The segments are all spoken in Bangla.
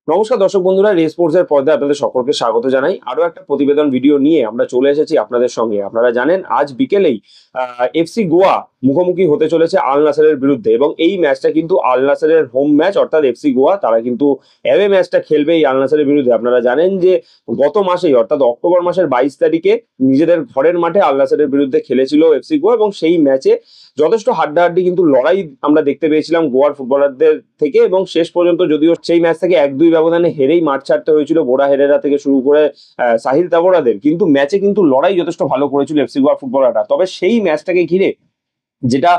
নমস্কার দর্শক বন্ধুরা, রে স্পোর্টস এর পর্দায় আপনাদের সকলকে স্বাগত জানাই। আরো একটা প্রতিবেদন ভিডিও নিয়ে আমরা চলে এসেছি আপনাদের সঙ্গে। আপনারা জানেন আজ বিকেলেই এফসি গোয়া মুখোমুখি হতে চলেছে আল নাসেরের বিরুদ্ধে, এবং এই ম্যাচটা কিন্তু আল নাসেরের হোম ম্যাচ, অর্থাৎ এফসি গোয়া তারা কিন্তু অ্যাওয়ে ম্যাচটা খেলবে এই আল নাসেরের বিরুদ্ধে। আপনারা জানেন যে গত মাসেই অর্থাৎ অক্টোবর মাসের 22 তারিখে নিজেদের ঘরের মাঠে আল নাসেরের বিরুদ্ধে খেলেছিল এফসি গোয়া, এবং সেই ম্যাচে যথেষ্ট হাড্ডাহাড্ডি কিন্তু লড়াই আমরা দেখতে পেয়েছিলাম গোয়ার ফুটবলারদের থেকে, এবং শেষ পর্যন্ত যদিও সেই ম্যাচ থেকে 1-2 ব্যবধানে হেরেই মাঠ ছাড়তে হয়েছিল বোরা হেরেরা থেকে শুরু করে সাহিল তাবোরাদের, কিন্তু ম্যাচে কিন্তু লড়াই যথেষ্ট ভালো করেছিল এফসি গোয়ার ফুটবলাররা। তবে সেই ম্যাচটাকে ঘিরে যেটা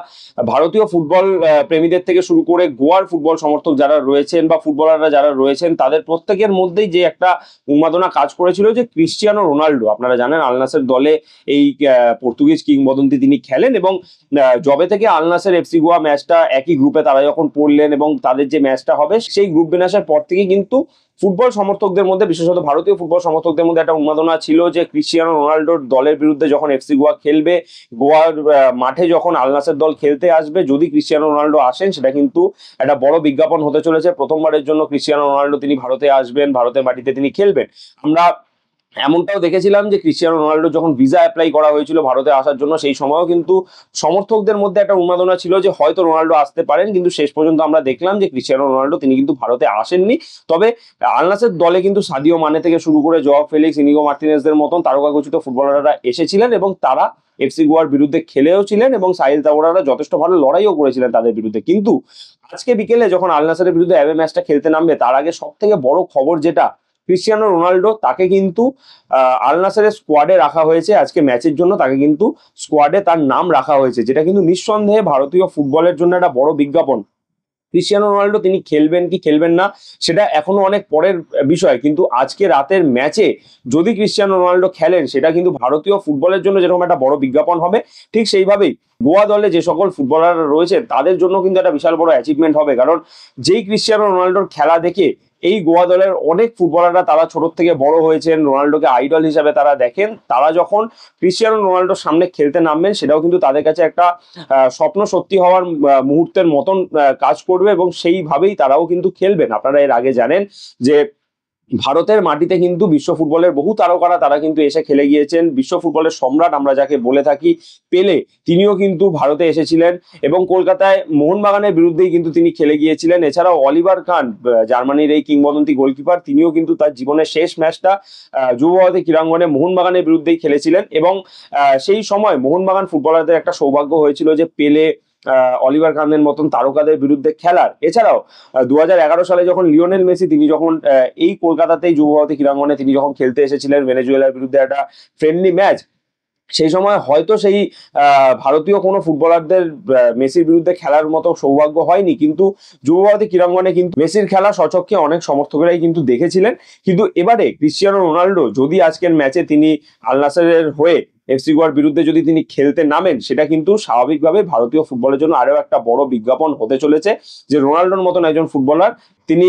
ভারতীয় ফুটবল প্রেমীদের থেকে শুরু করে গোয়ার ফুটবল সমর্থক যারা রয়েছেন বা ফুটবলাররা যারা রয়েছেন তাদের প্রত্যেকের মধ্যেই যে একটা উন্মাদনা কাজ করেছিল যে ক্রিশ্চিয়ানো রোনাল্ডো, আপনারা জানেন আল নাসের দলে এই পর্তুগিজ কিংবদন্তি তিনি খেলেন, এবং জবে থেকে আল নাসের এফসি গোয়া ম্যাচটা একই গ্রুপে তারা যখন পড়লেন এবং তাদের যে ম্যাচটা হবে সেই গ্রুপ বিন্যাসের পর থেকে কিন্তু ফুটবল সমর্থকদের মধ্যে, বিশেষত ভারতীয় ফুটবল সমর্থকদের মধ্যে একটা উন্মাদনা ছিল যে ক্রিশ্চিয়ানো রোনাল্ডোর দলের বিরুদ্ধে যখন এফসি গোয়া খেলবে, গোয়ার মাঠে যখন আল নাসের দল খেলতে আসবে, যদি ক্রিশ্চিয়ানো রোনাল্ডো আসেন সেটা কিন্তু একটা বড় বিজ্ঞাপন হতে চলেছে। প্রথমবারের জন্য ক্রিশ্চিয়ানো রোনাল্ডো তিনি ভারতে আসবেন, ভারতের মাটিতে তিনি খেলবেন। আমরা এমনটাও দেখেছিলাম যে ক্রিশ্চিয়ানো রোনাল্ডো যখন ভিসা অ্যাপ্লাই করা হয়েছিল ভারতে আসার জন্য, সেই সময়ও কিন্তু সমর্থকদের মধ্যে একটা উন্মাদনা ছিল যে হয়তো রোনাল্ডো আসতে পারেন, কিন্তু শেষ পর্যন্ত আমরা দেখলাম যে ক্রিশ্চিয়ানো রোনাল্ডো তিনি কিন্তু ভারতে আসেননি। তবে আল নাসের দলে কিন্তু সাদিও মানে থেকে শুরু করে জোয়াও ফেলিক্স, ইনিগো মার্টিনেজদের মতন তারকাখচিত ফুটবলাররা এসেছিলেন এবং তারা এফসি গোয়ার বিরুদ্ধে খেলেও ছিলেন, এবং সাহিল তাবোরারা যথেষ্ট ভালো লড়াইও করেছিলেন তাদের বিরুদ্ধে। কিন্তু আজকে বিকেলে যখন আল নাসেরের বিরুদ্ধে অ্যাওয়ে ম্যাচটা খেলতে নামবে, তার আগে সব থেকে বড় খবর যেটা, ক্রিশ্চিয়ানো রোনাল্ডো তাকে কিন্তু আল নাসেরের স্কোয়াডে রাখা হয়েছে আজকে ম্যাচের জন্য। তাকে কিন্তু স্কোয়াডে তার নাম রাখা হয়েছে, যেটা কিন্তু নিঃসন্দেহে ভারতীয় ফুটবলের জন্য একটা বড় বিজ্ঞাপন। ক্রিশ্চিয়ানো রোনাল্ডো তিনি খেলবেন কি খেলবেন না সেটা এখনো অনেক পরের বিষয়, কিন্তু আজকে রাতের ম্যাচে যদি ক্রিশ্চিয়ানো রোনাল্ডো খেলেন সেটা কিন্তু ভারতীয় ফুটবলের জন্য যেরকম একটা বড় বিজ্ঞাপন হবে, ঠিক সেইভাবেই গোয়া দলে যে সকল ফুটবলাররা রয়েছে তাদের জন্য কিন্তু একটা বিশাল বড় অ্যাচিভমেন্ট হবে। কারণ যেই ক্রিশ্চিয়ানো রোনাল্ডোর খেলা দেখে এই গোয়া দলের অনেক ফুটবলাররা, তারা ছোট থেকে বড় হয়েছেন, রোনাল্ডোকে আইডল হিসাবে তারা দেখেন, তারা যখন ক্রিশ্চিয়ানো রোনাল্ডোর সামনে খেলতে নামবেন সেটাও কিন্তু তাদের কাছে একটা স্বপ্ন সত্যি হওয়ার মুহূর্তের মতন কাজ করবে, এবং সেইভাবেই তারাও কিন্তু খেলবেন। আপনারা এর আগে জানেন যে ভারতের মাটিতে কিন্তু বিশ্ব ফুটবলের বহু তারকারা তারা কিন্তু এসে খেলে গিয়েছেন। বিশ্ব ফুটবলের সম্রাট আমরা যাকে বলে থাকি পেলে, তিনিও কিন্তু ভারতে এসেছিলেন এবং কলকাতায় মোহনবাগানের বিরুদ্ধেই কিন্তু তিনি খেলে গিয়েছিলেন। এছাড়াও অলিভার কান, জার্মানির এই কিংবদন্তি গোলকিপার, তিনিও কিন্তু তার জীবনের শেষ ম্যাচটা যুব ভারতী ক্রীড়াঙ্গনে মোহনবাগানের বিরুদ্ধেই খেলেছিলেন, এবং সেই সময় মোহনবাগান ফুটবলারদের একটা সৌভাগ্য হয়েছিল যে পেলে, অলিভার কানের মতন তারকাদের বিরুদ্ধে খেলার। এছাড়াও 2011 সালে যখন লিওনেল মেসি তিনি যখন এই কলকাতাতেই যুব ভারতী ক্রীড়াঙ্গনে তিনি যখন খেলতে এসেছিলেন ভেনেজুয়েলার বিরুদ্ধে একটা ফ্রেন্ডলি ম্যাচ, সেই সময় হয়তো সেই ভারতীয় কোনো ফুটবলারদের মেসির বিরুদ্ধে খেলার মতো সৌভাগ্য হয়নি, কিন্তু যুব ভারতী ক্রীড়াঙ্গনে কিন্তু মেসির খেলা স্বচক্ষে অনেক সমর্থকেরাই কিন্তু দেখেছিলেন। কিন্তু এবারে ক্রিশ্চিয়ানো রোনাল্ডো যদি আজকের ম্যাচে তিনি আল নাসেরের হয়ে এফসি গোয়ার বিরুদ্ধে যদি তিনি খেলতে নামেন, সেটা কিন্তু স্বাভাবিকভাবে ভারতীয় ফুটবলের জন্য আরো একটা বড় বিজ্ঞাপন হতে চলেছে যে রোনাল্ডোর মতন একজন ফুটবলার তিনি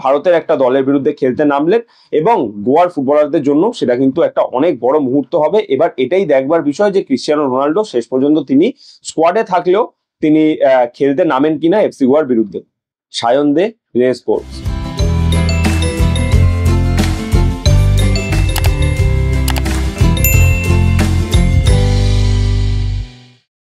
ভারতের একটা দলের বিরুদ্ধে খেলতে নামলেন, এবং গোয়ার ফুটবলারদের জন্য সেটা কিন্তু একটা অনেক বড় মুহূর্ত হবে। এবার এটাই দেখবার বিষয় যে ক্রিশ্চিয়ানো রোনাল্ডো শেষ পর্যন্ত তিনি স্কোয়াডে থাকলেও তিনি খেলতে নামেন কিনা এফসি গোয়ার বিরুদ্ধে। সায়ন দে, রে স্পোর্টস।